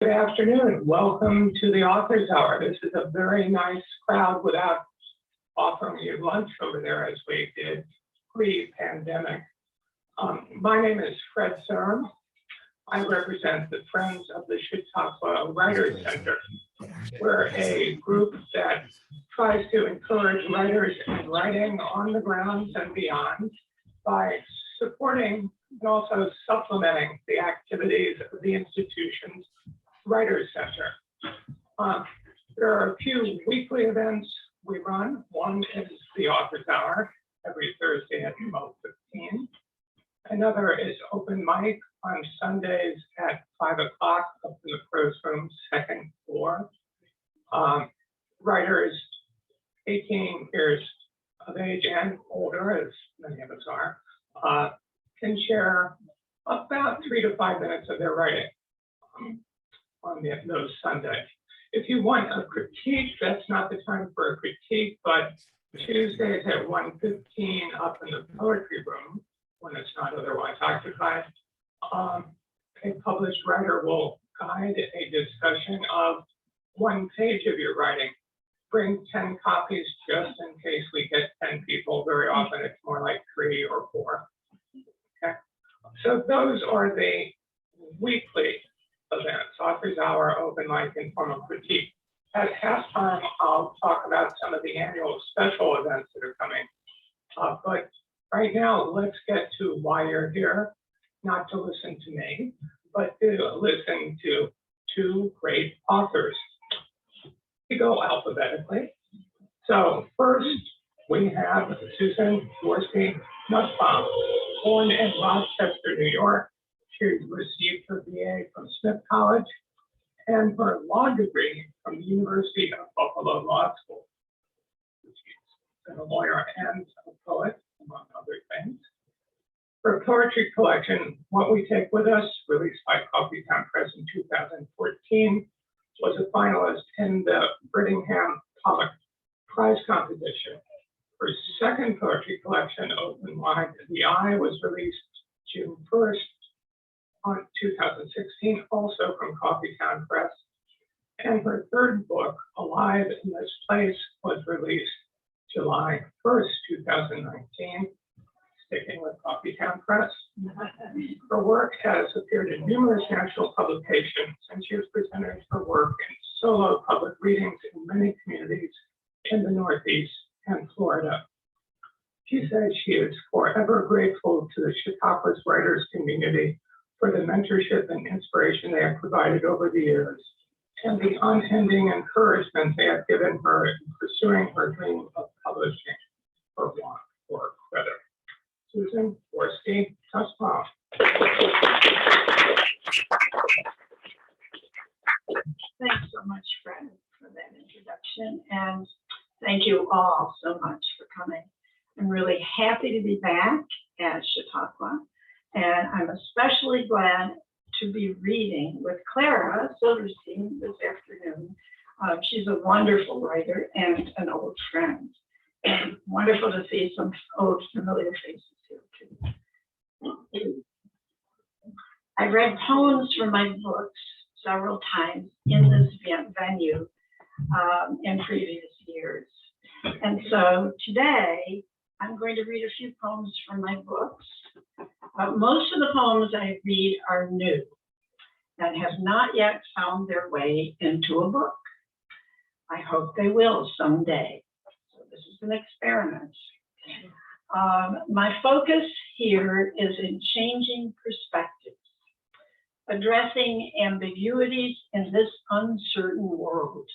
Good afternoon. Welcome to the Authors Hour. This is a very nice crowd without offering you lunch over there as we did pre-pandemic. My name is Fred Serm. I represent the Friends of the Chautauqua Writers Center. We're a group that tries to encourage writers in writing on the grounds and beyond by supporting and also supplementing the activities of the institution's Writers Center. There are a few weekly events we run. One is the Authors Hour every Thursday at 12:15. Another is open mic on Sundays at 5 o'clock up in the Prose Room, second floor. Writers 18 years of age and older, as many of us are, can share about 3 to 5 minutes of their writing on those Sundays. If you want a critique, that's not the time for a critique, but Tuesdays at 1:15 up in the poetry room, when it's not otherwise occupied, a published writer will guide a discussion of one page of your writing. Bring 10 copies just in case we get 10 people. Very often it's more like 3 or 4. Okay, so those are the weekly events: Authors Hour, open mic, informal critique. At halftime, I'll talk about some of the annual special events that are coming. But right now, let's get to why you're here. Not to listen to me, but to listen to two great authors. We go alphabetically. So first, we have Susan Nusbaum, born in Rochester, New York. She received her BA from Smith College and her law degree from the University of Buffalo Law School. She's been a lawyer and a poet, among other things. Her poetry collection, What We Take With Us, released by Coffeetown Press in 2014, was a finalist in the Brittingham Pollock Prize competition. Her second poetry collection, Open Wide the Eye, was released June 1st on 2016, also from Coffeetown Press. And her third book, Alive in This Place, was released July 1st, 2019, sticking with Coffeetown Press. Her work has appeared in numerous national publications, and she has presented her work in solo public readings in many communities in the Northeast and Florida. She says she is forever grateful to the Chautauqua's writers community for the mentorship and inspiration they have provided over the years, and the unending encouragement they have given her in pursuing her dream of publishing her want for credit. Susan Nusbaum. Thanks so much, Fred, for that introduction, and thank you all so much for coming. I'm really happy to be back at Chautauqua, and I'm especially glad to be reading with Clara Silverstein this afternoon. She's a wonderful writer and an old friend, and wonderful to see some old familiar faces here too. I read poems from my books several times in this venue in previous years. And so today I'm going to read a few poems from my books. Most of the poems I read are new and have not yet found their way into a book. I hope they will someday. So this is an experiment. My focus here is in changing perspectives, addressing ambiguities in this uncertain world,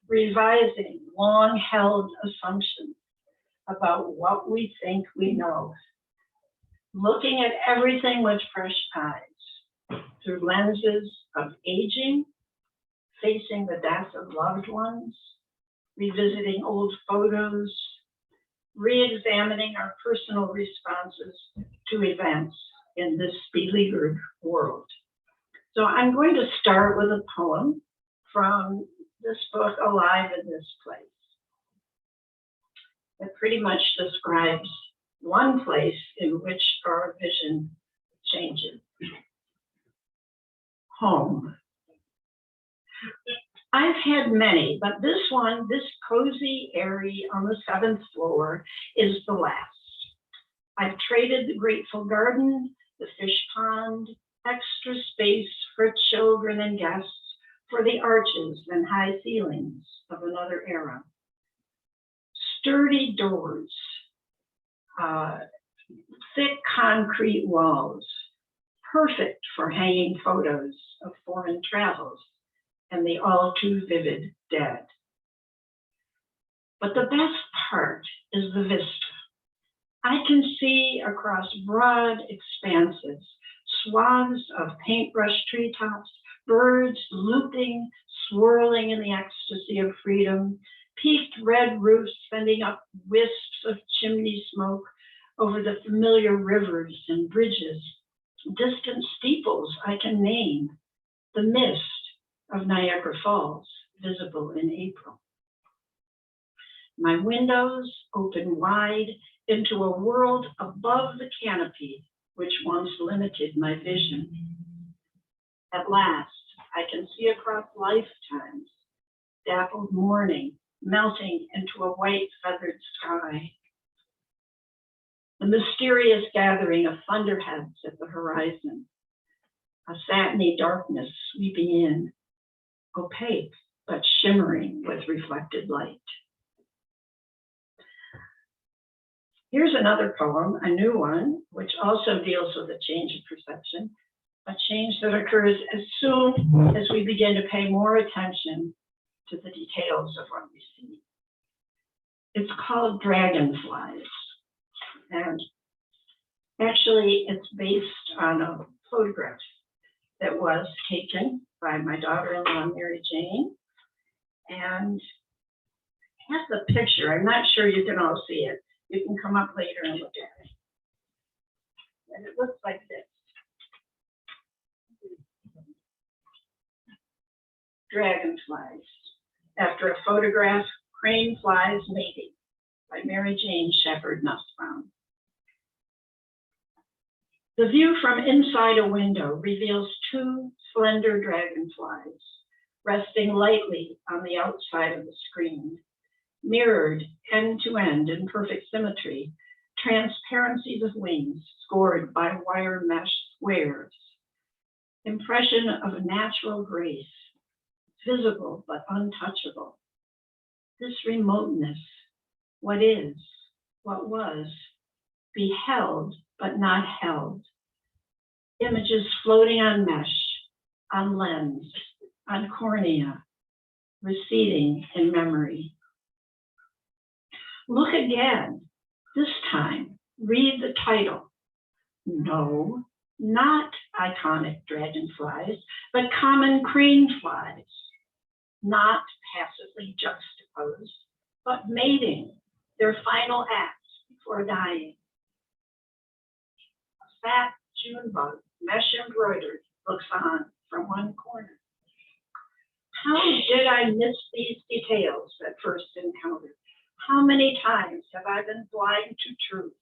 revising long-held assumptions about what we think we know, looking at everything with fresh eyes, through lenses of aging, facing the death of loved ones, revisiting old photos, re-examining our personal responses to events in this beleaguered world. So I'm going to start with a poem from this book, Alive in This Place. It pretty much describes one place in which our vision changes. Home. I've had many, but this one, this cozy airy on the 7th floor, is the last. I've traded the grateful garden, the fish pond, extra space for children and guests for the arches and high ceilings of another era. Sturdy doors, thick concrete walls, perfect for hanging photos of foreign travels and the all too vivid dead. But the best part is the vista. I can see across broad expanses, swaths of paintbrush treetops, birds looping, swirling in the ecstasy of freedom, peaked red roofs sending up wisps of chimney smoke over the familiar rivers and bridges, distant steeples I can name, the mist of Niagara Falls, visible in April. My windows open wide into a world above the canopy, which once limited my vision. At last, I can see across lifetimes, dappled morning melting into a white feathered sky. The mysterious gathering of thunderheads at the horizon, a satiny darkness sweeping in, opaque but shimmering with reflected light. Here's another poem, a new one, which also deals with a change of perception, a change that occurs as soon as we begin to pay more attention to the details of what we see. It's called Dragonflies. And actually, it's based on a photograph that was taken by my daughter-in-law, Mary Jane. And here's the picture. I'm not sure you can all see it. You can come up later and look at it. And it looks like this. Dragonflies. After a photograph, Crane Flies Mating by Mary Jane Shepherd Nusbaum. The view from inside a window reveals two slender dragonflies resting lightly on the outside of the screen, mirrored end to end in perfect symmetry, transparencies of wings scored by wire mesh squares, impression of a natural grace, visible but untouchable. This remoteness, what is, what was, beheld but not held. Images floating on mesh, on lens, on cornea, receding in memory. Look again, this time, read the title. No, not iconic dragonflies, but common crane flies. Not passively juxtaposed, but mating, their final act before dying. A fat June bug, mesh embroidered, looks on from one corner. How did I miss these details at first encounter? How many times have I been blind to truth?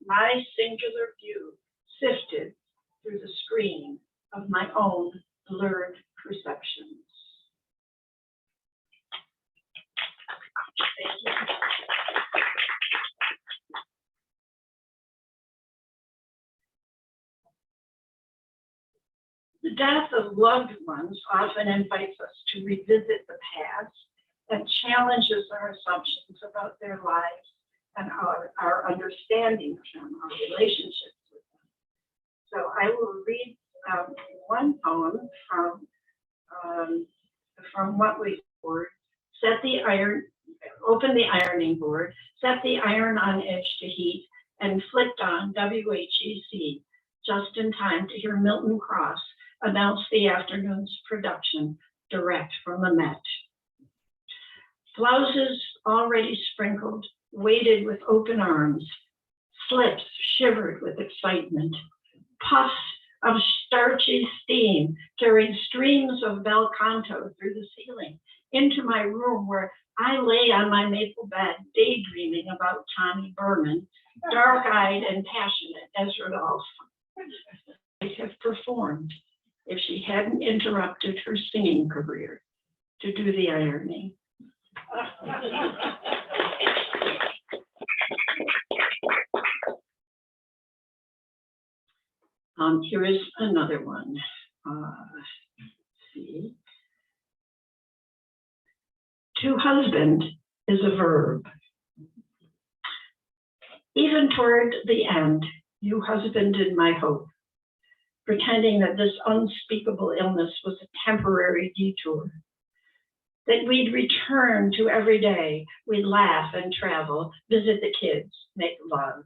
My singular view sifted through the screen of my own blurred perceptions. Thank you. The death of loved ones often invites us to revisit the past and challenges our assumptions about their lives and our understanding of them, our relationships with them. So I will read one poem from what we board. Open the ironing board, set the iron on edge to heat, and flicked on WHEC just in time to hear Milton Cross announce the afternoon's production direct from the Met. Blouses already sprinkled, waited with open arms, slips shivered with excitement, puffs of starchy steam carried streams of bel canto through the ceiling into my room where I lay on my maple bed daydreaming about Tommy Berman, dark-eyed and passionate as Rodolphe might have performed if she hadn't interrupted her singing career to do the ironing. Here is another one. Let's see. To husband is a verb. Even toward the end, you husbanded my hope, pretending that this unspeakable illness was a temporary detour, that we'd return to every day, we'd laugh and travel, visit the kids, make love.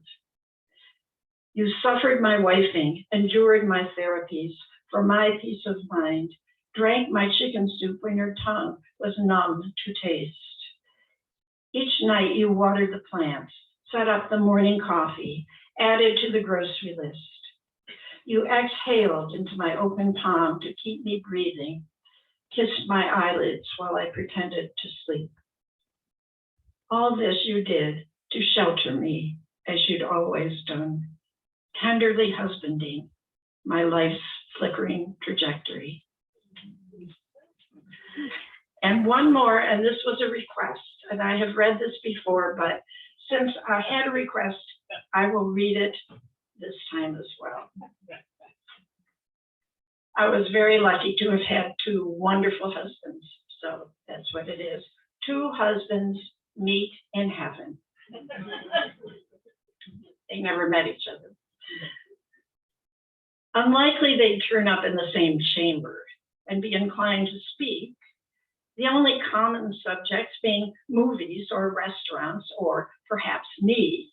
You suffered my wifing, endured my therapies for my peace of mind, drank my chicken soup when your tongue was numb to taste. Each night you watered the plants, set up the morning coffee, added to the grocery list. You exhaled into my open palm to keep me breathing, kissed my eyelids while I pretended to sleep. All this you did to shelter me, as you'd always done, tenderly husbanding my life's flickering trajectory. And one more, and this was a request, and I have read this before, but since I had a request, I will read it this time as well. I was very lucky to have had two wonderful husbands, so that's what it is. Two husbands meet in heaven. They never met each other. Unlikely they'd turn up in the same chamber and be inclined to speak, the only common subjects being movies or restaurants or perhaps me.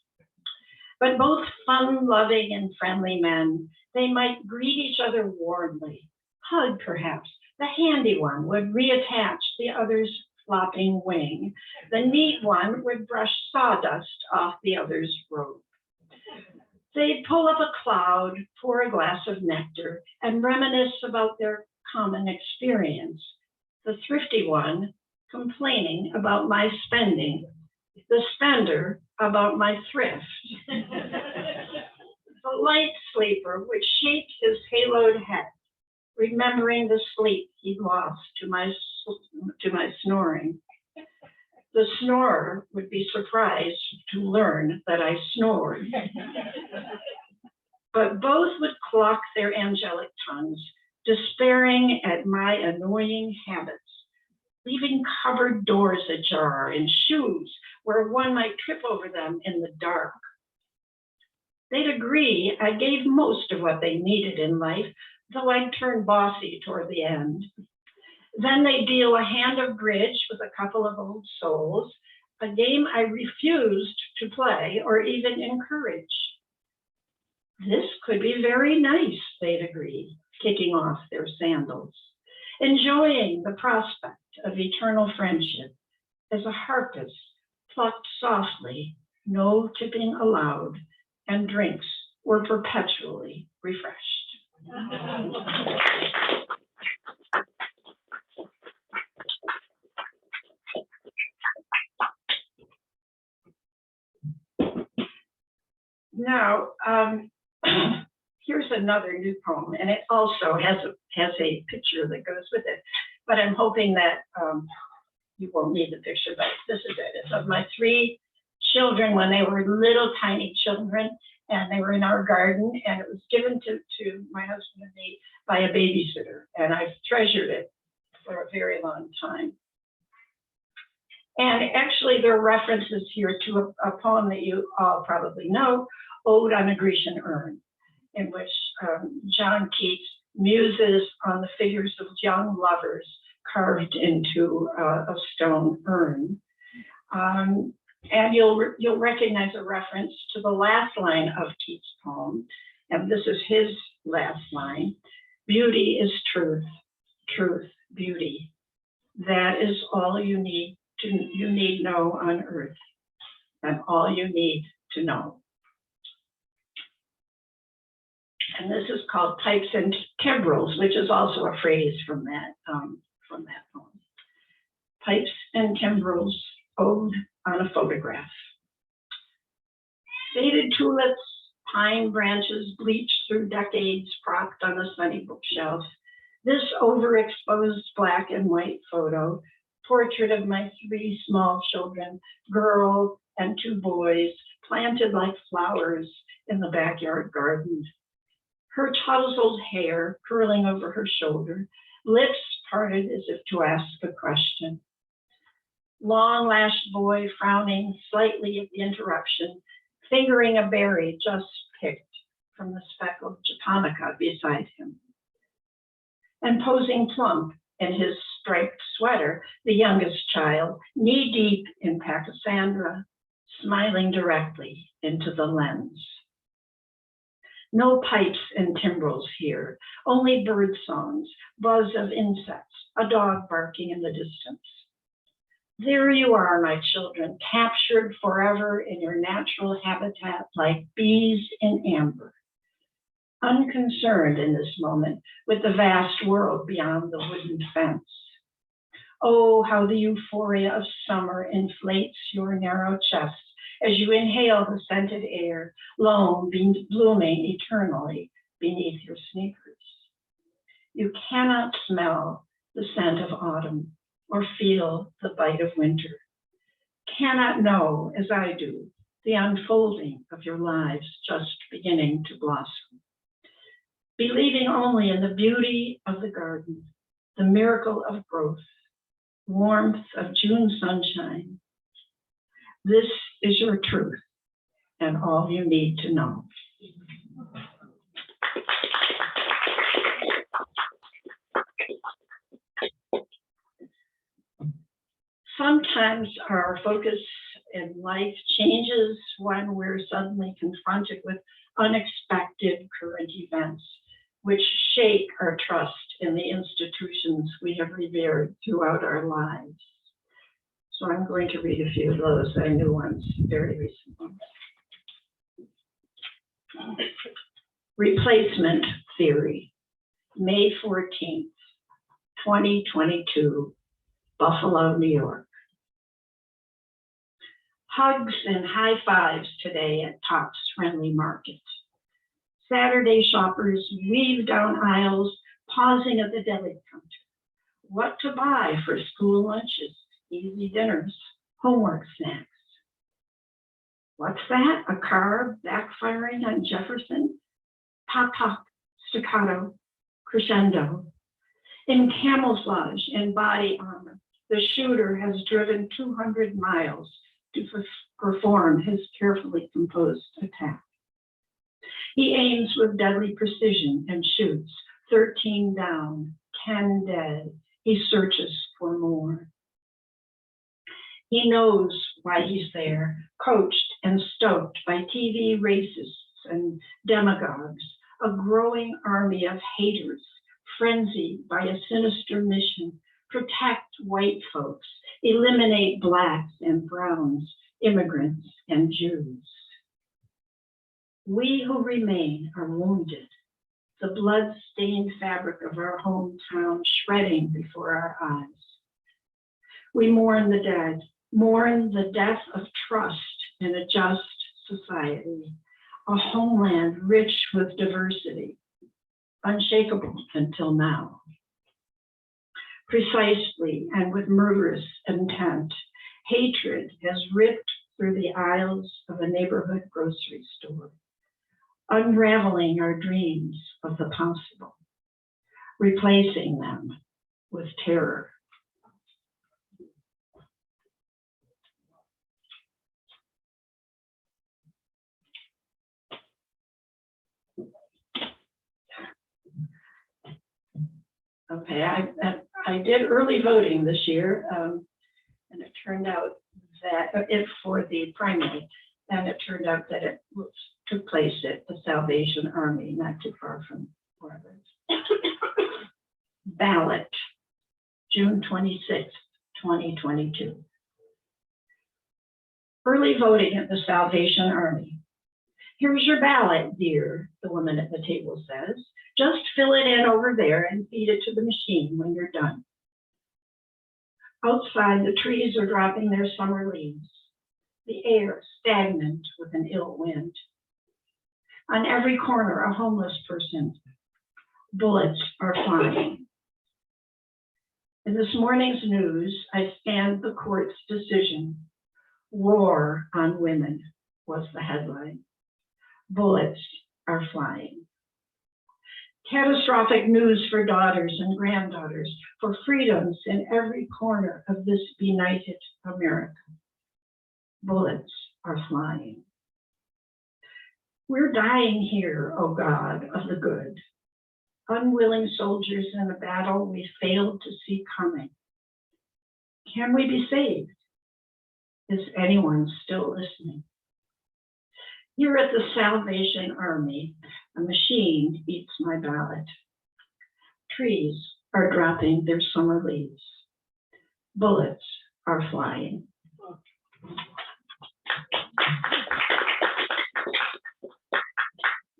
But both fun-loving and friendly men, they might greet each other warmly, hug perhaps. The handy one would reattach the other's flopping wing. The neat one would brush sawdust off the other's robe. They'd pull up a cloud, pour a glass of nectar, and reminisce about their common experience. The thrifty one complaining about my spending, the spender about my thrift. The light sleeper would shake his haloed head, remembering the sleep he'd lost to my snoring. The snorer would be surprised to learn that I snored. But both would clock their angelic tongues, despairing at my annoying habits, leaving cupboard doors ajar and shoes where one might trip over them in the dark. They'd agree I gave most of what they needed in life, though I'd turn bossy toward the end. Then they'd deal a hand of bridge with a couple of old souls, a game I refused to play or even encourage. This could be very nice, they'd agree, kicking off their sandals, enjoying the prospect of eternal friendship as a harpist plucked softly, no tipping allowed, and drinks were perpetually refreshed. Now, here's another new poem, and it also has a picture that goes with it. But I'm hoping that you won't need the picture, but this is it. It's of my three children when they were little tiny children, and they were in our garden, and it was given to my husband and me by a babysitter, and I've treasured it for a very long time. And actually, there are references here to a poem that you all probably know, Ode on a Grecian Urn, in which John Keats muses on the figures of young lovers carved into a stone urn. And you'll recognize a reference to the last line of Keats' poem, and this is his last line: beauty is truth, truth, beauty. That is all you need know on earth, and all you need to know. And this is called Pipes and Timbrels, which is also a phrase from that poem. Pipes and Timbrels, Ode on a Photograph. Faded tulips, pine branches bleached through decades, propped on a sunny bookshelf, This overexposed black and white photo, portrait of my 3 small children, girl and 2 boys, planted like flowers in the backyard garden. Her tousled hair curling over her shoulder, lips parted as if to ask a question. Long-lashed boy frowning slightly at the interruption, fingering a berry just picked from the speckled japonica beside him. And posing plump in his striped sweater, the youngest child, knee-deep in pachysandra, smiling directly into the lens. No pipes and timbrels here, only bird songs, buzz of insects, a dog barking in the distance. There you are, my children, captured forever in your natural habitat like bees in amber. Unconcerned in this moment with the vast world beyond the wooden fence. Oh, how the euphoria of summer inflates your narrow chest as you inhale the scented air, lone blooming eternally beneath your sneakers. You cannot smell the scent of autumn or feel the bite of winter. Cannot know, as I do, the unfolding of your lives just beginning to blossom. Believing only in the beauty of the garden, the miracle of growth, warmth of June sunshine. This is your truth and all you need to know. Sometimes our focus in life changes when we're suddenly confronted with unexpected current events, which shake our trust in the institutions we have revered throughout our lives. So I'm going to read a few of those, new ones, very recently. Replacement theory, May 14th, 2022, Buffalo, New York. Hugs and high fives today at Tops Friendly Market. Saturday shoppers weave down aisles, pausing at the deli counter. What to buy for school lunches, easy dinners, homework snacks. What's that? A car backfiring on Jefferson? Pop, pop, staccato, crescendo. In camouflage and body armor, the shooter has driven 200 miles to perform his carefully composed attack. He aims with deadly precision and shoots, 13 down, 10 dead. He searches for more. He knows why he's there, coached and stoked by TV racists and demagogues, a growing army of haters, frenzied by a sinister mission: protect white folks, eliminate blacks and browns, immigrants and Jews. We who remain are wounded, the blood-stained fabric of our hometown shredding before our eyes. We mourn the dead, mourn the death of trust in a just society, a homeland rich with diversity, unshakable until now. Precisely and with murderous intent, hatred has ripped through the aisles of a neighborhood grocery store, unraveling our dreams of the possible, replacing them with terror. Okay, I did early voting this year, and it turned out that for the primary, and it turned out that it took place at the Salvation Army, not too far from where I live. Ballot, June 26th, 2022. Early voting at the Salvation Army. Here's your ballot, dear, the woman at the table says. Just fill it in over there and feed it to the machine when you're done. Outside, the trees are dropping their summer leaves, the air stagnant with an ill wind. On every corner, a homeless person. Bullets are flying, In this morning's news, I scanned the court's decision. War on women was the headline. Bullets are flying. Catastrophic news for daughters and granddaughters, for freedoms in every corner of this benighted America. Bullets are flying. We're dying here, O God of the good, unwilling soldiers in a battle we failed to see coming. Can we be saved? Is anyone still listening? Here at the Salvation Army, a machine eats my ballot. Trees are dropping their summer leaves. Bullets are flying.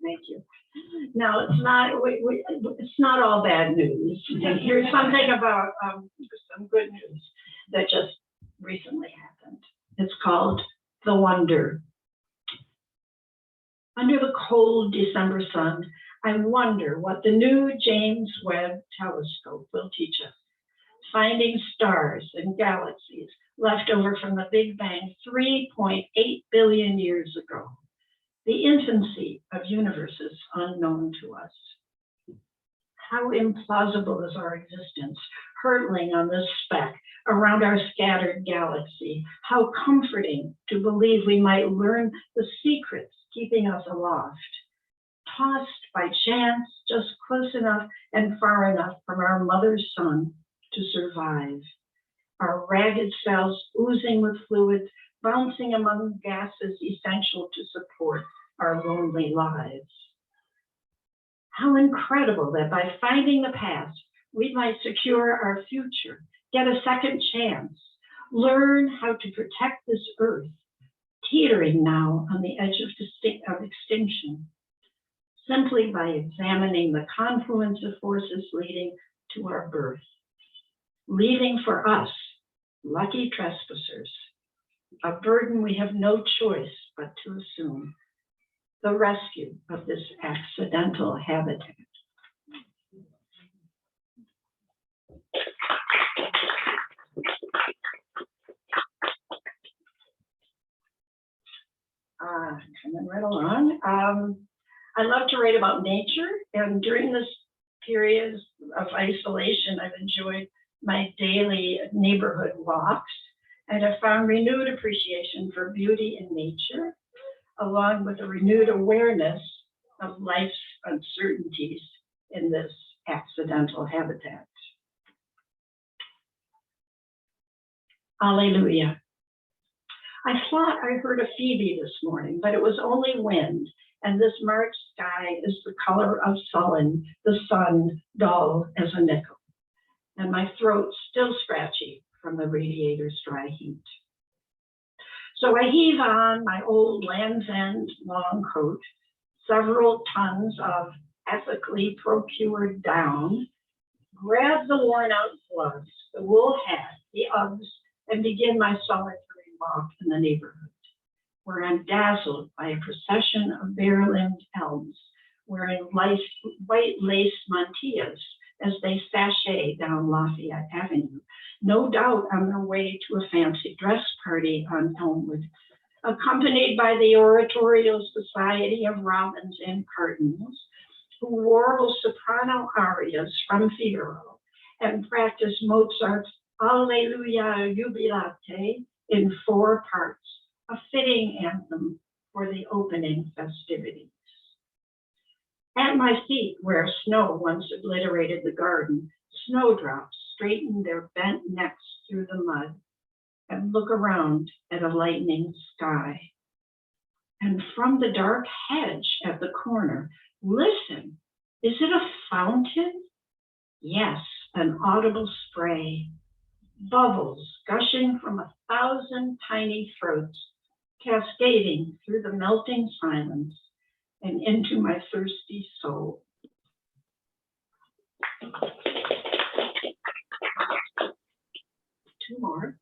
Thank you. Now, it's not all bad news. And here's something about some good news that just recently happened. It's called The Wonder. Under the cold December sun, I wonder what the new James Webb telescope will teach us. Finding stars and galaxies left over from the Big Bang 3.8 billion years ago. The infancy of universes unknown to us. How implausible is our existence, hurtling on this speck around our scattered galaxy. How comforting to believe we might learn the secrets keeping us aloft, tossed by chance just close enough and far enough from our mother's sun to survive. Our ragged cells oozing with fluids, bouncing among gases essential to support our lonely lives. How incredible that by finding the past, we might secure our future, get a second chance, learn how to protect this earth, teetering now on the edge of extinction, simply by examining the confluence of forces leading to our birth, leaving for us, lucky trespassers, a burden we have no choice but to assume, the rescue of this accidental habitat. Coming right along. I love to write about nature, and during this period of isolation, I've enjoyed my daily neighborhood walks, and I found renewed appreciation for beauty in nature, along with a renewed awareness of life's uncertainties in this accidental habitat. Alleluia. I thought I heard a phoebe this morning, but it was only wind, and this March sky is the color of sullen, the sun dull as a nickel, and my throat still scratchy from the radiator's dry heat. So I heave on my old Land's End long coat, several tons of ethically procured down, grab the worn out gloves, the wool hat, the Uggs, and begin my solitary walk in the neighborhood, where I'm dazzled by a procession of bare-limbed elms wearing white lace mantillas as they sashay down Lafayette Avenue, no doubt on their way to a fancy dress party on Elmwood, accompanied by the Oratorio Society of Robins and Cardinals, who warble soprano arias from Figaro and practice Mozart's Alleluia Jubilate in 4 parts, a fitting anthem for the opening festivities. At my feet, where snow once obliterated the garden, snowdrops straighten their bent necks through the mud and look around at a lightning sky. And from the dark hedge at the corner, listen, is it a fountain? Yes, an audible spray. Bubbles gushing from 1,000 tiny throats, cascading through the melting silence and into my thirsty soul. 2 more.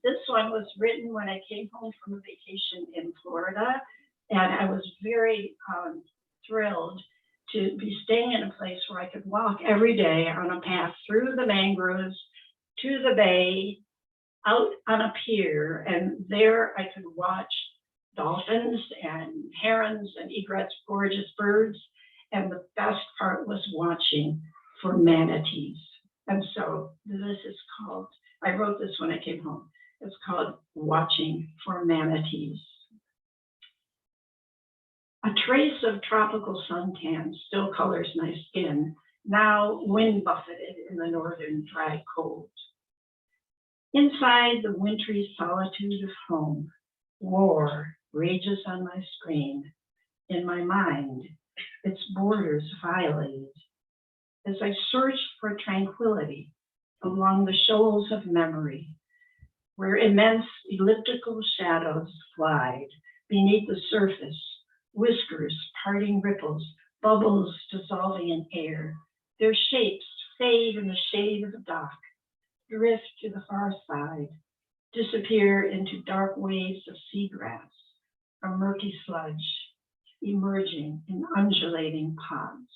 This one was written when I came home from a vacation in Florida, and I was very thrilled to be staying in a place where I could walk every day on a path through the mangroves to the bay, out on a pier, and there I could watch dolphins and herons and egrets, gorgeous birds. And the best part was watching for manatees. And so this is called, I wrote this when I came home. It's called Watching for Manatees. A trace of tropical suntan still colors my skin, now wind buffeted in the northern dry cold. Inside the wintry solitude of home, war rages on my screen. In my mind, its borders violated. As I search for tranquility along the shoals of memory, where immense elliptical shadows glide beneath the surface, whiskers parting ripples, bubbles dissolving in air, their shapes fade in the shade of the dock, drift to the far side, disappear into dark waves of seagrass, a murky sludge, emerging in undulating pods.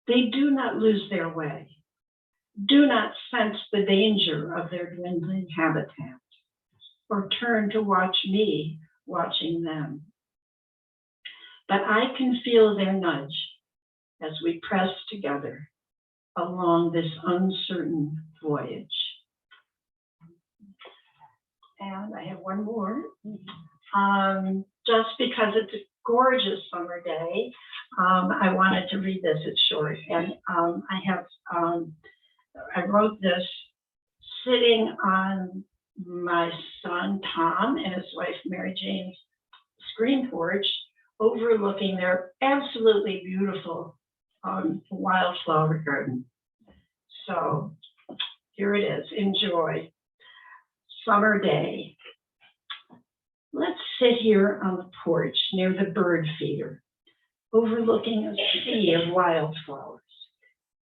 They do not lose their way, do not sense the danger of their dwindling habitat, or turn to watch me watching them. But I can feel their nudge as we press together along this uncertain voyage. And I have one more. Just because it's a gorgeous summer day, I wanted to read this. It's short, and I wrote this sitting on my son Tom and his wife Mary Jane's screen porch, overlooking their absolutely beautiful wildflower garden. So here it is. Enjoy. Summer day. Let's sit here on the porch near the bird feeder, overlooking a sea of wildflowers.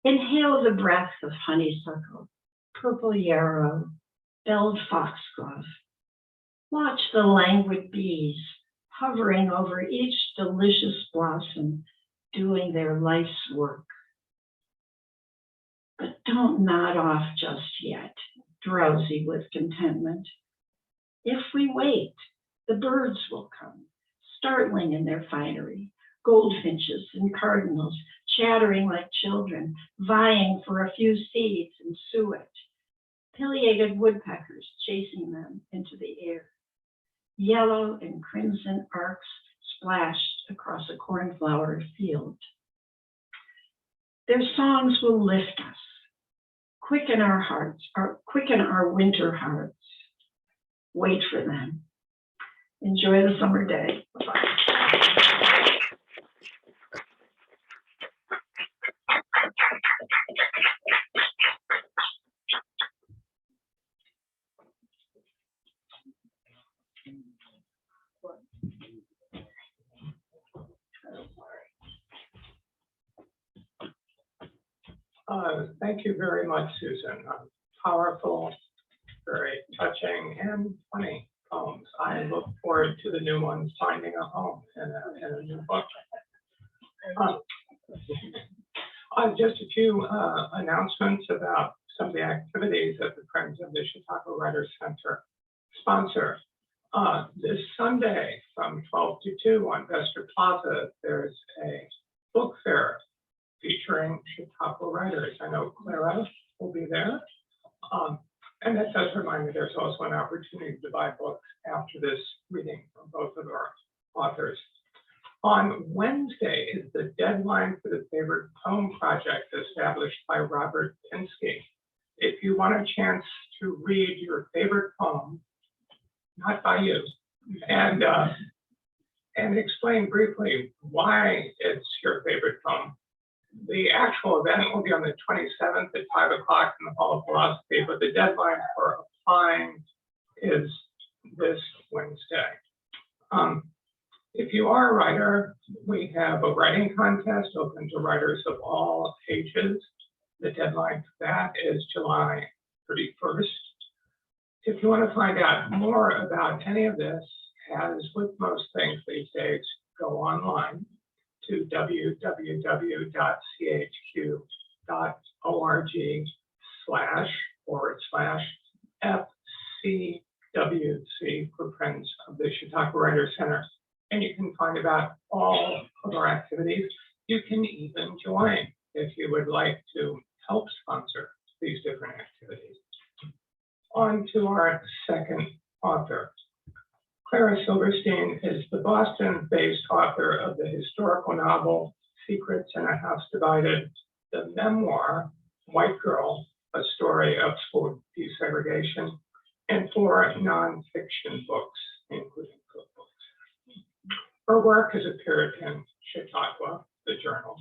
Inhale the breath of honeysuckle, purple yarrow, belled foxglove. Watch the languid bees hovering over each delicious blossom, doing their life's work. But don't nod off just yet, drowsy with contentment. If we wait, the birds will come, startling in their finery, goldfinches and cardinals chattering like children, vying for a few seeds and suet, pileated woodpeckers chasing them into the air. Yellow and crimson arcs splashed across a cornflower field. Their songs will lift us, quicken our hearts, quicken our winter hearts. Wait for them. Enjoy the summer day. Bye-bye. Thank you very much, Susan. Powerful, very touching, and funny poems. I look forward to the new ones finding a home in a new book. Just a few announcements about some of the activities that the Friends of the Chautauqua Writers Center sponsor. This Sunday from 12 to 2 on Vester Plaza, there's a book fair featuring Chautauqua writers. I know Clara will be there. And that does remind me there's also an opportunity to buy books after this reading from both of our authors. On Wednesday is the deadline for the favorite poem project established by Robert Pinsky. If you want a chance to read your favorite poem, not by you, and explain briefly why it's your favorite poem, the actual event will be on the 27th at 5 o'clock in the Hall of Philosophy, but the deadline for applying is this Wednesday. If you are a writer, we have a writing contest open to writers of all ages. The deadline for that is July 31st. If you want to find out more about any of this, as with most things these days, go online to www.chq.org/FCWC for Friends of the Chautauqua Writers Center. And you can find about all of our activities. You can even join if you would like to help sponsor these different activities. On to our second author. Clara Silverstein is the Boston-based author of the historical novel Secrets in a House Divided, the memoir White Girl, A Story of School Desegregation, and 4 nonfiction books, including cookbooks. Her work has appeared in Chautauqua, the Journal,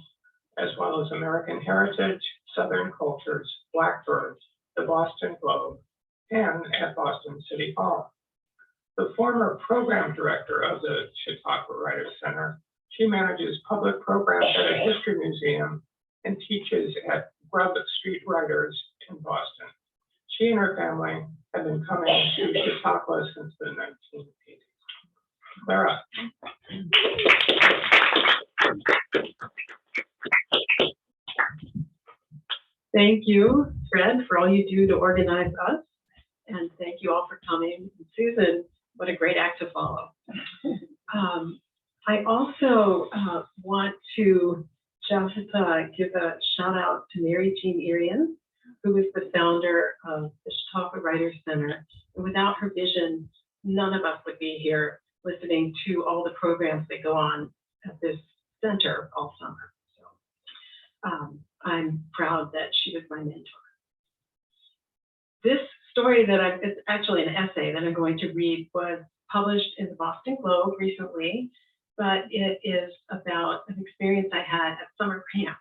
as well as American Heritage, Southern Cultures, Blackbird, the Boston Globe, and at Boston City Hall. The former program director of the Chautauqua Writers Center, she manages public programs at a history museum and teaches at Grub Street Writers in Boston. She and her family have been coming to Chautauqua since the 1980s. Clara. Thank you, Fred, for all you do to organize us. And thank you all for coming. Susan, what a great act to follow. I also want to just give a shout out to Mary Jean Irian, who is the founder of the Chautauqua Writers Center. And without her vision, none of us would be here listening to all the programs that go on at this center all summer. So I'm proud that she was my mentor. This story it's actually an essay that I'm going to read, was published in the Boston Globe recently, but it is about an experience I had at summer camp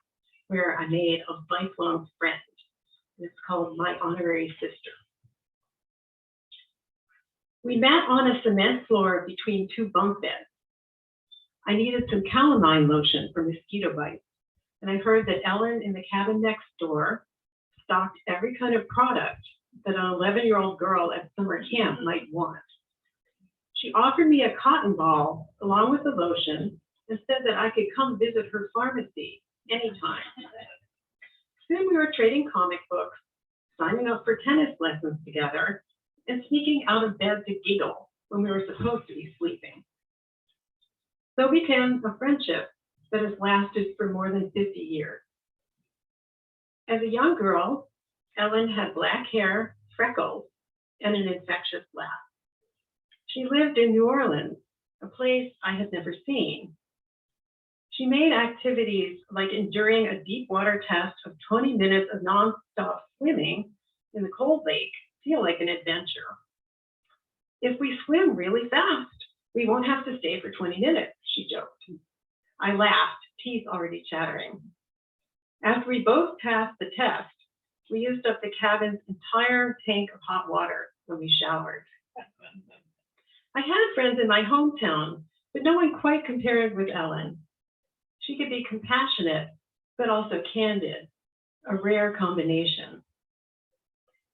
where I made a lifelong friend. It's called My Honorary Sister. We met on a cement floor between 2 bunk beds. I needed some calamine lotion for mosquito bites, and I heard that Ellen in the cabin next door stocked every kind of product that an 11-year-old girl at summer camp might want. She offered me a cotton ball along with the lotion and said that I could come visit her pharmacy anytime. Soon we were trading comic books, signing up for tennis lessons together, and sneaking out of bed to giggle when we were supposed to be sleeping. So began a friendship that has lasted for more than 50 years. As a young girl, Ellen had black hair, freckles, and an infectious laugh. She lived in New Orleans, a place I had never seen. She made activities like enduring a deep water test of 20 minutes of nonstop swimming in the cold lake feel like an adventure. If we swim really fast, we won't have to stay for 20 minutes, she joked. I laughed, teeth already chattering. After we both passed the test, we used up the cabin's entire tank of hot water when we showered. I had friends in my hometown, but no one quite compared with Ellen. She could be compassionate, but also candid, a rare combination.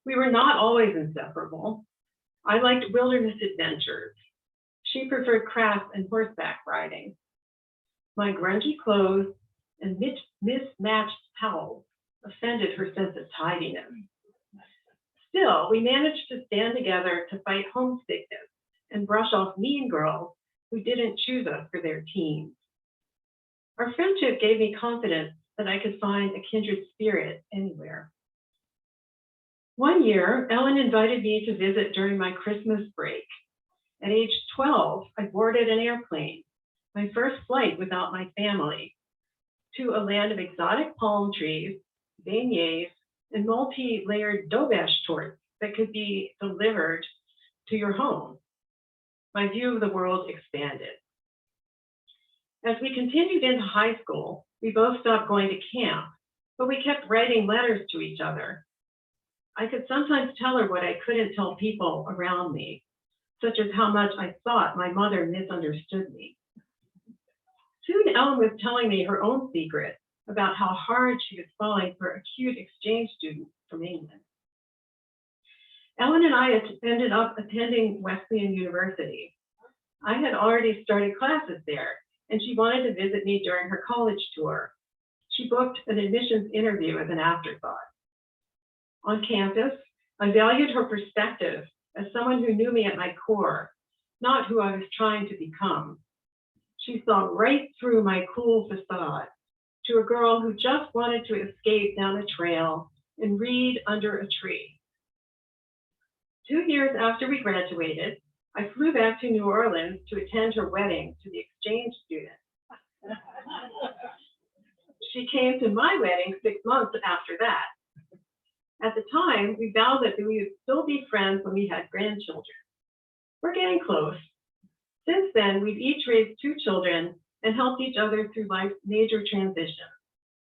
We were not always inseparable. I liked wilderness adventures. She preferred craft and horseback riding. My grungy clothes and mismatched towels offended her sense of tidiness. Still, we managed to stand together to fight homesickness and brush off mean girls who didn't choose us for their teams. Our friendship gave me confidence that I could find a kindred spirit anywhere. One year, Ellen invited me to visit during my Christmas break. At age 12, I boarded an airplane, my first flight without my family, to a land of exotic palm trees, beignets, and multi-layered dovesh torts that could be delivered to your home. My view of the world expanded. As we continued into high school, we both stopped going to camp, but we kept writing letters to each other. I could sometimes tell her what I couldn't tell people around me, such as how much I thought my mother misunderstood me. Soon Ellen was telling me her own secret about how hard she was falling for a cute exchange student from England. Ellen and I ended up attending Wesleyan University. I had already started classes there and she wanted to visit me during her college tour. She booked an admissions interview as an afterthought. On campus, I valued her perspective as someone who knew me at my core, not who I was trying to become. She saw right through my cool facade to a girl who just wanted to escape down a trail and read under a tree. 2 years after we graduated, I flew back to New Orleans to attend her wedding to the exchange student. She came to my wedding 6 months after that. At the time, we vowed that we would still be friends when we had grandchildren. We're getting close. Since then, we've each raised 2 children and helped each other through life's major transitions: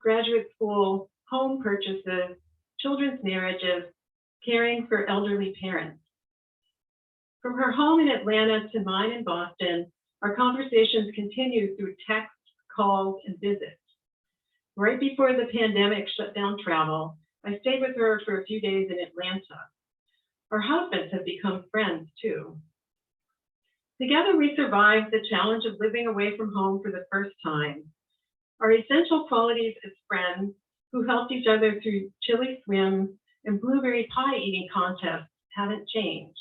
graduate school, home purchases, children's marriages, caring for elderly parents. From her home in Atlanta to mine in Boston, our conversations continue through texts, calls, and visits. Right before the pandemic shut down travel, I stayed with her for a few days in Atlanta. Our husbands have become friends too. Together, we survived the challenge of living away from home for the first time. Our essential qualities as friends, who helped each other through chilly swims and blueberry pie eating contests, haven't changed.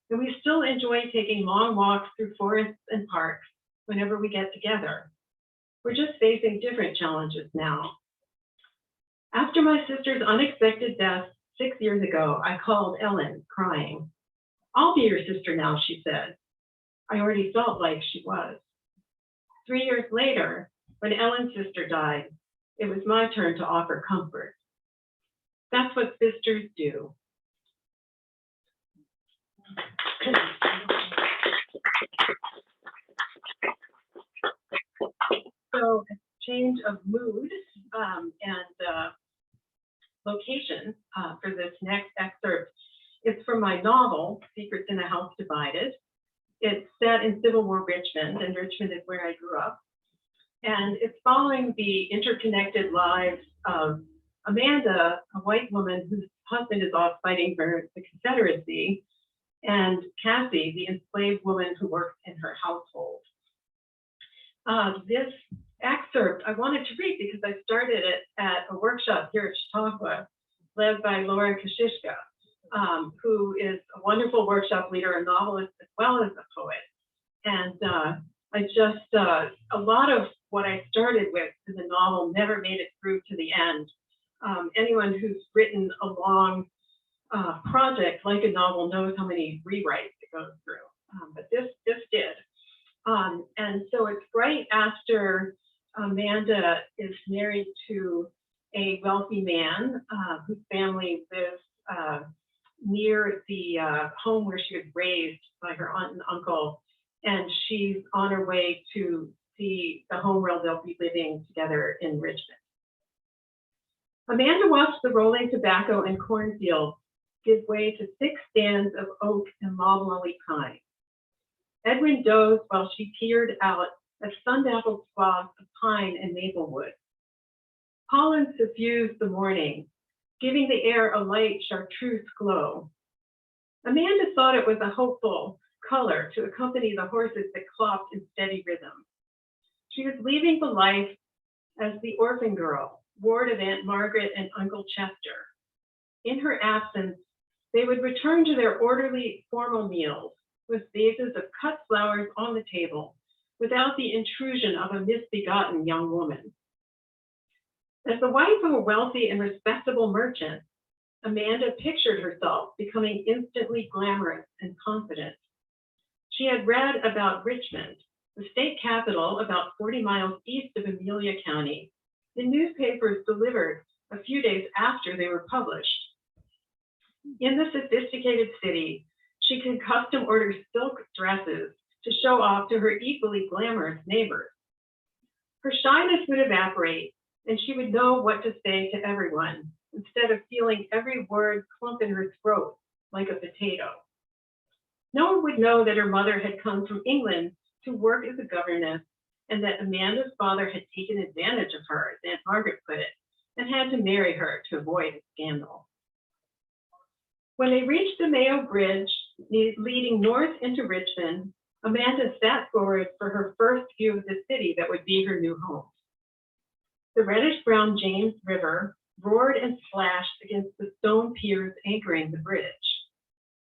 And we still enjoy taking long walks through forests and parks whenever we get together. We're just facing different challenges now. After my sister's unexpected death 6 years ago, I called Ellen, crying. "I'll be your sister now," she said. I already felt like she was. 3 years later, when Ellen's sister died, it was my turn to offer comfort. That's what sisters do. So a change of mood and location for this next excerpt. It's from my novel, Secrets in a House Divided. It's set in Civil War Richmond, and Richmond is where I grew up. And it's following the interconnected lives of Amanda, a white woman whose husband is off fighting for the Confederacy, and Cassie, the enslaved woman who works in her household. This excerpt I wanted to read because I started it at a workshop here at Chautauqua, led by Laura Kashishka, who is a wonderful workshop leader, a novelist, as well as a poet. And a lot of what I started with in the novel never made it through to the end. Anyone who's written a long project like a novel knows how many rewrites it goes through, but this did. And so it's right after Amanda is married to a wealthy man whose family lives near the home where she was raised by her aunt and uncle, and she's on her way to see the home where they'll be living together in Richmond. Amanda watched the rolling tobacco and cornfields give way to 6 stands of oak and loblolly pine. Edwin dozed while she peered out at sun-dappled swaths of pine and maple wood. Pollen suffused the morning, giving the air a light chartreuse glow. Amanda thought it was a hopeful color to accompany the horses that clopped in steady rhythm. She was leaving the life as the orphan girl, ward of Aunt Margaret and Uncle Chester. In her absence, they would return to their orderly, formal meals with vases of cut flowers on the table, without the intrusion of a misbegotten young woman. As the wife of a wealthy and respectable merchant, Amanda pictured herself becoming instantly glamorous and confident. She had read about Richmond, the state capital about 40 miles east of Amelia County, in newspapers delivered a few days after they were published. In the sophisticated city, she could custom order silk dresses to show off to her equally glamorous neighbors. Her shyness would evaporate, and she would know what to say to everyone, instead of feeling every word clump in her throat like a potato. No one would know that her mother had come from England to work as a governess, and that Amanda's father had taken advantage of her, as Aunt Margaret put it, and had to marry her to avoid a scandal. When they reached the Mayo Bridge leading north into Richmond, Amanda sat forward for her first view of the city that would be her new home. The reddish-brown James River roared and splashed against the stone piers anchoring the bridge.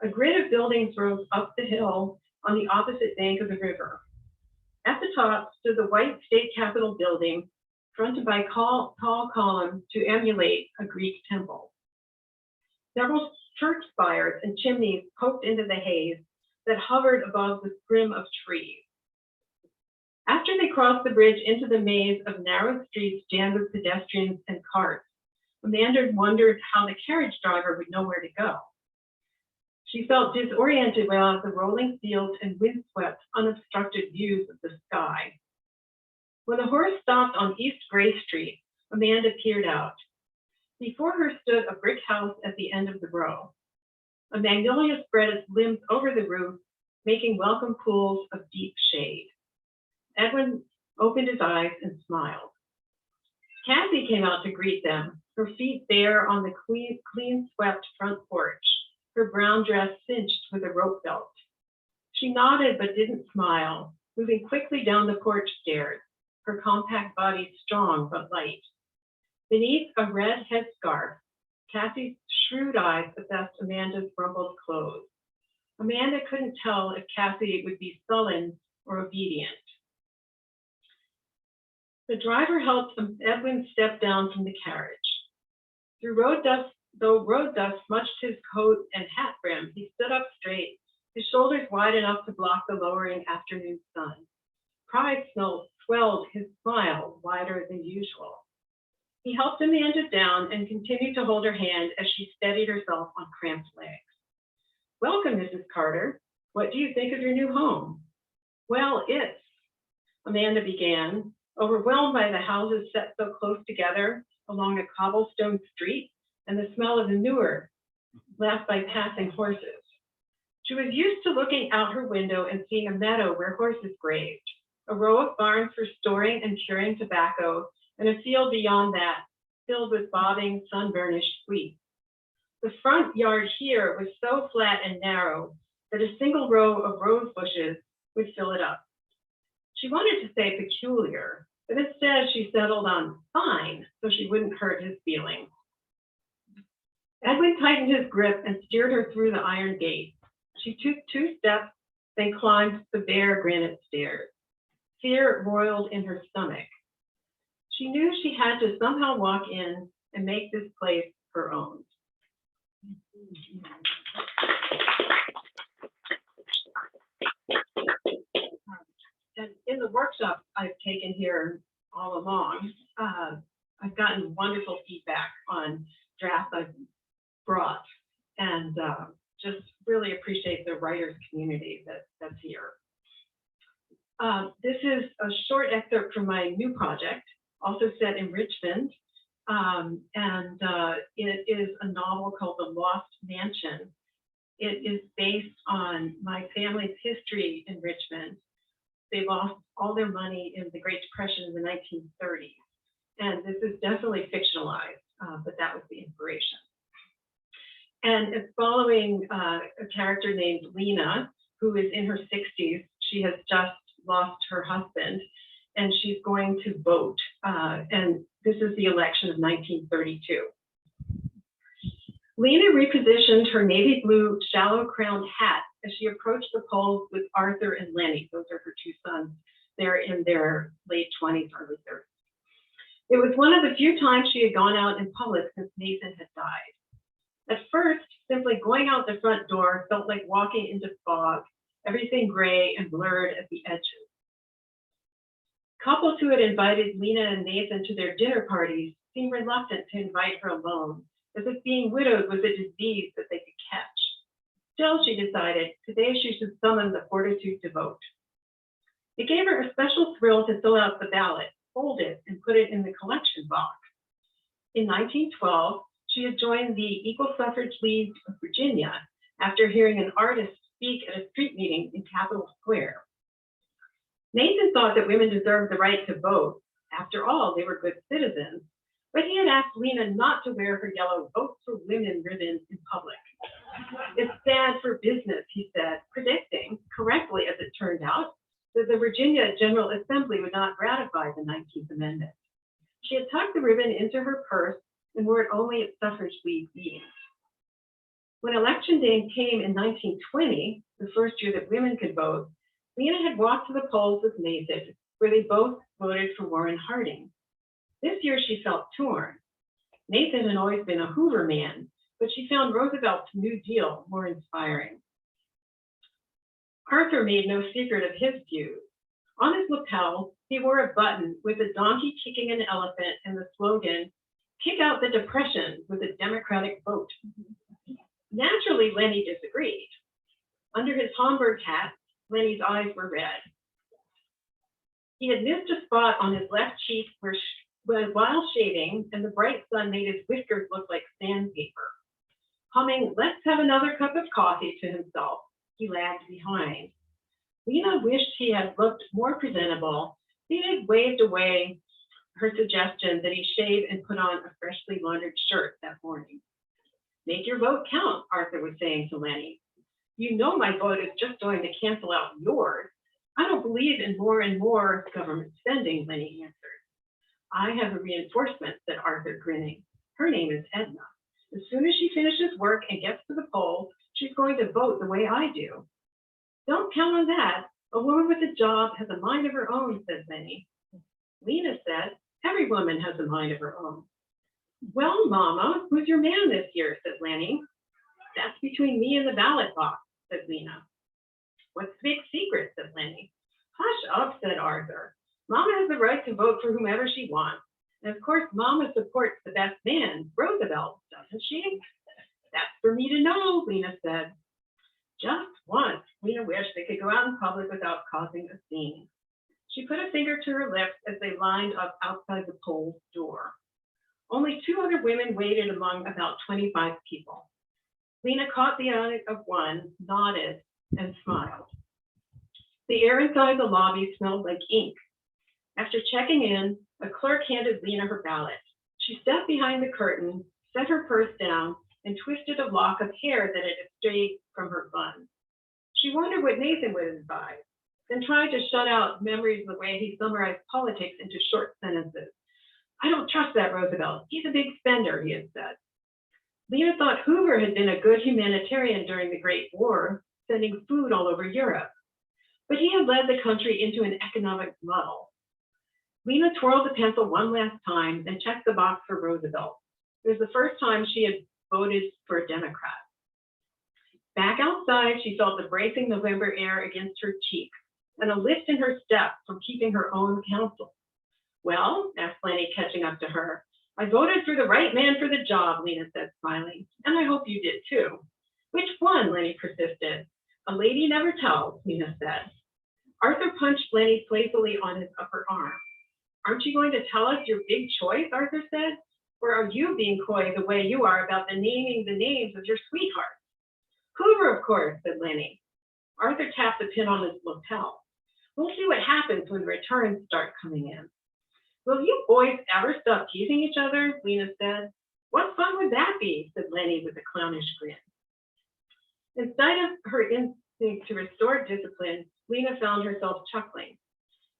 A grid of buildings rose up the hill on the opposite bank of the river. At the top stood the white state capitol building, fronted by tall columns to emulate a Greek temple. Several church spires and chimneys poked into the haze that hovered above the scrim of trees. After they crossed the bridge into the maze of narrow streets jammed with pedestrians and carts, Amanda wondered how the carriage driver would know where to go. She felt disoriented without the rolling fields and windswept, unobstructed views of the sky. When the horse stopped on East Gray Street, Amanda peered out. Before her stood a brick house at the end of the row. A magnolia spread its limbs over the roof, making welcome pools of deep shade. Edwin opened his eyes and smiled. Kathy came out to greet them, her feet bare on the clean-swept front porch, her brown dress cinched with a rope belt. She nodded but didn't smile, moving quickly down the porch stairs, her compact body strong but light. Beneath a red headscarf, Kathy's shrewd eyes assessed Amanda's rumpled clothes. Amanda couldn't tell if Kathy would be sullen or obedient. The driver helped Edwin step down from the carriage. Though road dust smudged his coat and hat brim, he stood up straight, his shoulders wide enough to block the lowering afternoon sun. Pride swelled his smile wider than usual. He helped Amanda down and continued to hold her hand as she steadied herself on cramped legs. Welcome, Mrs. Carter. What do you think of your new home? Well, Amanda began, overwhelmed by the houses set so close together along a cobblestone street and the smell of manure left by passing horses. She was used to looking out her window and seeing a meadow where horses grazed, a row of barns for storing and curing tobacco, and a field beyond that, filled with bobbing, sun-burnished wheat. The front yard here was so flat and narrow that a single row of rose bushes would fill it up. She wanted to say peculiar, but instead she settled on fine so she wouldn't hurt his feelings. Edwin tightened his grip and steered her through the iron gate. She took 2 steps, then climbed the bare granite stairs. Fear roiled in her stomach. She knew she had to somehow walk in and make this place her own. And in the workshop I've taken here all along, I've gotten wonderful feedback on drafts I've brought, and just really appreciate the writers community that's here. This is a short excerpt from my new project, also set in Richmond, and it is a novel called The Lost Mansion. It is based on my family's history in Richmond. They lost all their money in the Great Depression in the 1930s, and this is definitely fictionalized, but that was the inspiration. And it's following a character named Lena, who is in her 60s. She has just lost her husband, and she's going to vote. And this is the election of 1932. Lena repositioned her navy blue shallow-crowned hat as she approached the polls with Arthur and Lenny. Those are her 2 sons. They're in their late 20s, early 30s. It was one of the few times she had gone out in public since Nathan had died. At first, simply going out the front door felt like walking into fog, everything gray and blurred at the edges. Couples who had invited Lena and Nathan to their dinner parties seemed reluctant to invite her alone, as if being widowed was a disease that they could catch. Still, she decided, today she should summon the fortitude to vote. It gave her a special thrill to fill out the ballot, fold it, and put it in the collection box. In 1912, she had joined the Equal Suffrage League of Virginia after hearing an artist speak at a street meeting in Capitol Square. Nathan thought that women deserved the right to vote. After all, they were good citizens, but he had asked Lena not to wear her yellow Vote for Women ribbon in public. It's bad for business, he said, predicting, correctly as it turned out, that the Virginia General Assembly would not ratify the 19th Amendment. She had tucked the ribbon into her purse and wore it only at suffrage league meetings. When Election Day came in 1920, the first year that women could vote, Lena had walked to the polls with Nathan, where they both voted for Warren Harding. This year she felt torn. Nathan had always been a Hoover man, but she found Roosevelt's New Deal more inspiring. Arthur made no secret of his views. On his lapel, he wore a button with a donkey kicking an elephant and the slogan, "Kick out the Depression with a Democratic vote." Naturally, Lenny disagreed. Under his Homburg hat, Lenny's eyes were red. He had missed a spot on his left cheek while shaving, and the bright sun made his whiskers look like sandpaper. Humming, "Let's have another cup of coffee" to himself, he lagged behind. Lena wished he had looked more presentable. He had waved away her suggestion that he shave and put on a freshly laundered shirt that morning. "Make your vote count," Arthur was saying to Lenny. "You know my vote is just going to cancel out yours. I don't believe in more and more government spending," Lenny answered. "I have a reinforcement," said Arthur, grinning. "Her name is Edna. As soon as she finishes work and gets to the polls, she's going to vote the way I do." "Don't count on that. A woman with a job has a mind of her own," said Lenny. Lena said, "Every woman has a mind of her own." "Well, Mama, who's your man this year?" said Lenny. "That's between me and the ballot box," said Lena. "What's the big secret?" said Lenny. "Hush up," said Arthur. "Mama has the right to vote for whomever she wants. And of course, Mama supports the best man, Roosevelt, doesn't she?" "That's for me to know," Lena said. Just once, Lena wished they could go out in public without causing a scene. She put a finger to her lips as they lined up outside the poll door. Only 2 other women waited among about 25 people. Lena caught the eye of one, nodded, and smiled. The air inside the lobby smelled like ink. After checking in, a clerk handed Lena her ballot. She stepped behind the curtain, set her purse down, and twisted a lock of hair that had strayed from her bun. She wondered what Nathan would advise, then tried to shut out memories of the way he summarized politics into short sentences. "I don't trust that Roosevelt. He's a big spender," he had said. Lena thought Hoover had been a good humanitarian during the Great War, sending food all over Europe. But he had led the country into an economic muddle. Lena twirled the pencil one last time and checked the box for Roosevelt. It was the first time she had voted for a Democrat. Back outside, she felt the bracing November air against her cheeks and a lift in her step from keeping her own counsel. "Well," asked Lenny, catching up to her. "I voted for the right man for the job," Lena said, smiling. "And I hope you did too." "Which one?" Lenny persisted. "A lady never tells," Lena said. Arthur punched Lenny playfully on his upper arm. "Aren't you going to tell us your big choice?" Arthur said. "Or are you being coy the way you are about naming the names of your sweethearts?" "Hoover, of course," said Lenny. Arthur tapped the pin on his lapel. "We'll see what happens when the returns start coming in." "Will you boys ever stop teasing each other?" Lena said. "What fun would that be?" said Lenny with a clownish grin. In spite of her instinct to restore discipline, Lena found herself chuckling.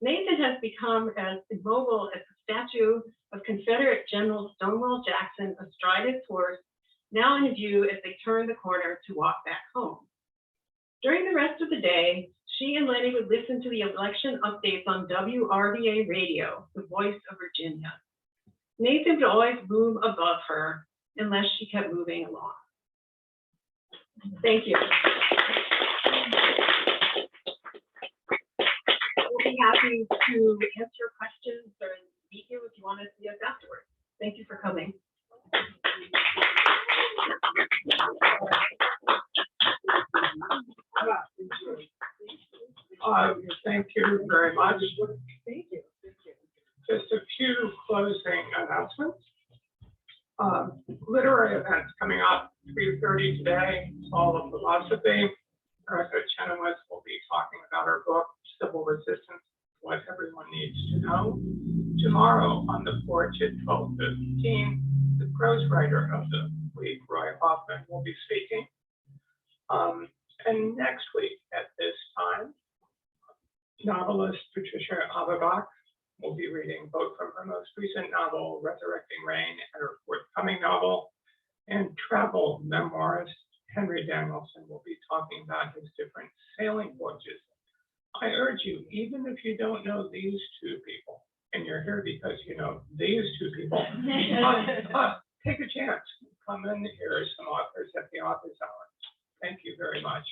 Nathan has become as immobile as the statue of Confederate General Stonewall Jackson astride his horse, now in view as they turned the corner to walk back home. During the rest of the day, she and Lenny would listen to the election updates on WRVA radio, the voice of Virginia. Nathan would always loom above her unless she kept moving along. Thank you. We'll be happy to answer questions or meet you if you want to see us afterwards. Thank you for coming. Thank you very much. Thank you. Just a few closing announcements. Literary events coming up 3:30 today, Hall of Philosophy. Erica Chenoweth will be talking about her book, Civil Resistance, What Everyone Needs to Know. Tomorrow on the porch at 12:15, the prose writer of the week, Roy Hoffman, will be speaking. And next week at this time, Novelist Patricia Averbach will be reading both from her most recent novel, Resurrecting Rain, and her forthcoming novel. And travel memoirist Henry Danielson will be talking about his different sailing voyages. I urge you, even if you don't know these two people, and you're here because you know these two people, take a chance. Come and hear some authors at the Authors Hour. Thank you very much.